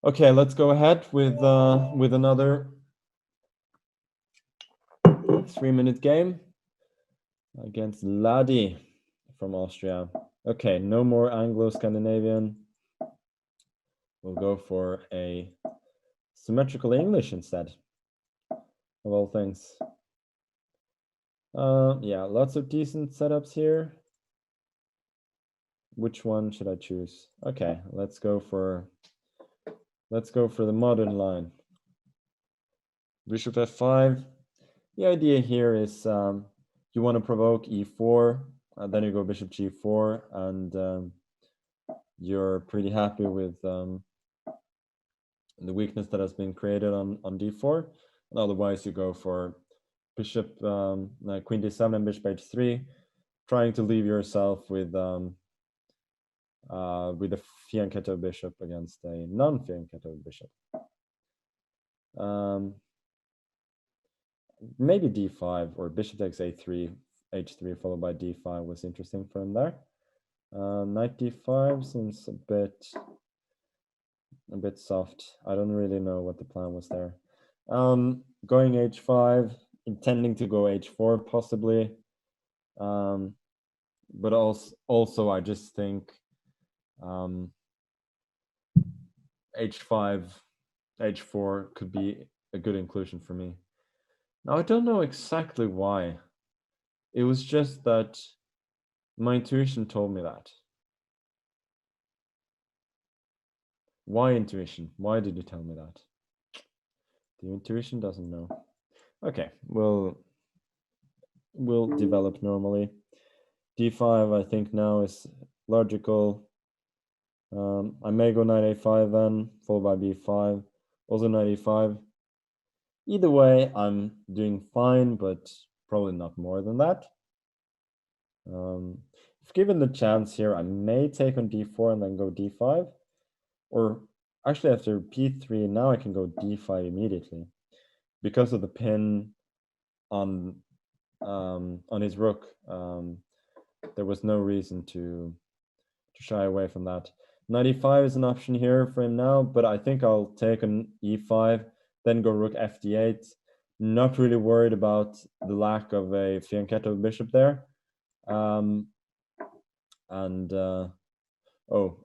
Okay, let's go ahead with another 3-minute game against Ladi from Austria. Okay, no more Anglo-Scandinavian. We'll go for a symmetrical English instead, of all things. Yeah, lots of decent setups here. Which one should I choose? Okay, let's go for the modern line. Bishop f5. The idea here is you want to provoke e4, then you go bishop g4, and you're pretty happy with the weakness that has been created on d4. And otherwise, you go for bishop queen d7 and bishop h3, trying to leave yourself with a fianchetto bishop against a non-fianchetto bishop. Maybe d5 or bishop takes a3, h3 followed by d5 was interesting for him there. Knight d5 seems a bit soft. I don't really know what the plan was there. Going h5, intending to go h4 possibly, but also I just think h5, h4 could be a good inclusion for me. Now I don't know exactly why. It was just that my intuition told me that. Why intuition? Why did you tell me that? The intuition doesn't know. Okay, we'll develop normally. d5 I think now is logical. I may go knight a5 then, followed by b5, also knight e5. Either way, I'm doing fine, but probably not more than that. If given the chance here, I may take on d4 and then go d5. Or actually after p3, now I can go d5 immediately. Because of the pin on his rook, there was no reason to shy away from that. Knight e5 is an option here for him now, but I think I'll take on e5, then go rook fd8. Not really worried about the lack of a fianchetto bishop there. Oh,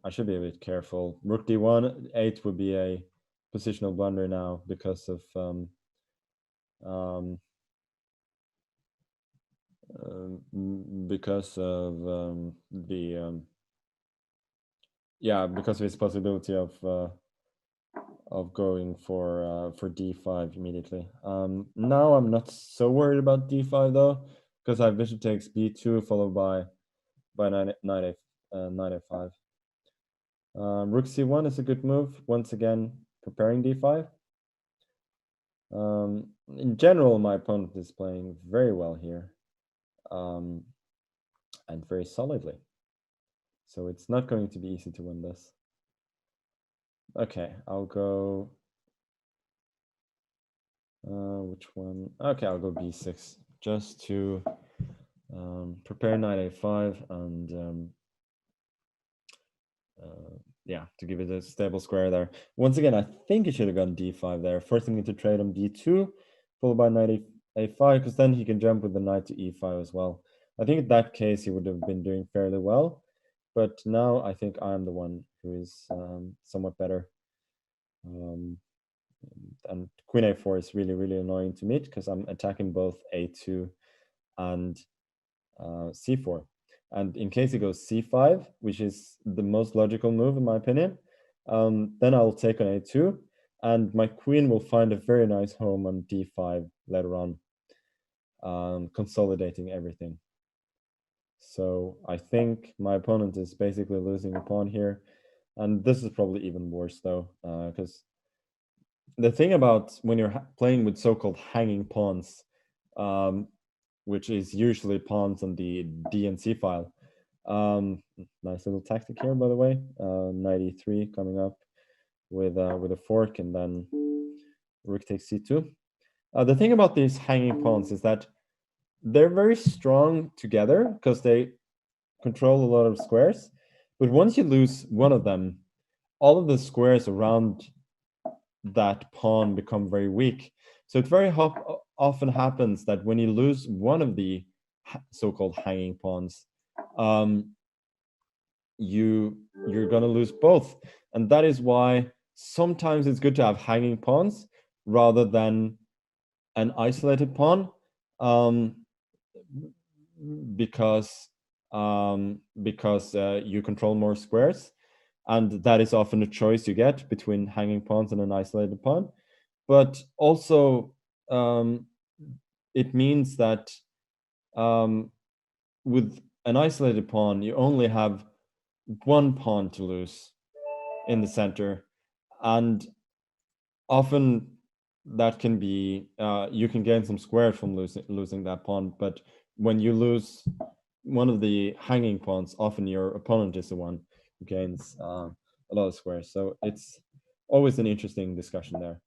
I should be a bit careful. Rook d1, 8 would be a positional blunder now because of because of his possibility of going for d5 immediately. Now I'm not so worried about d5 though, because I have bishop takes b2 followed by knight a5. Rook c1 is a good move. Once again, preparing d5. In general, my opponent is playing very well here, and very solidly. So it's not going to be easy to win this. Okay, I'll go. Which one? Okay, I'll go b6 just to prepare knight a5 and yeah, to give it a stable square there. Once again, I think he should have gone d5 there, forcing me to trade on d2, followed by knight a5, because then he can jump with the knight to e5 as well. I think in that case, he would have been doing fairly well, but now I think I'm the one who is somewhat better. And queen a4 is really, really annoying to meet because I'm attacking both a2 and c4. And in case he goes c5, which is the most logical move in my opinion, then I'll take on a2, and my queen will find a very nice home on d5 later on, consolidating everything. So I think my opponent is basically losing a pawn here, and this is probably even worse though, because the thing about when you're playing with so-called hanging pawns, which is usually pawns on the D and C file. Nice little tactic here, by the way. Knight e3 coming up with a fork, and then rook takes c2. The thing about these hanging pawns is that they're very strong together because they control a lot of squares. But once you lose one of them, all of the squares around that pawn become very weak. So it very often happens that when you lose one of the so-called hanging pawns, you're going to lose both. And that is why sometimes it's good to have hanging pawns rather than an isolated pawn, um, because you control more squares, and that is often a choice you get between hanging pawns and an isolated pawn. But also, it means that with an isolated pawn, you only have one pawn to lose in the center, and often that can be you can gain some squares from losing that pawn. But when you lose one of the hanging pawns, often your opponent is the one who gains a lot of squares. So it's always an interesting discussion there.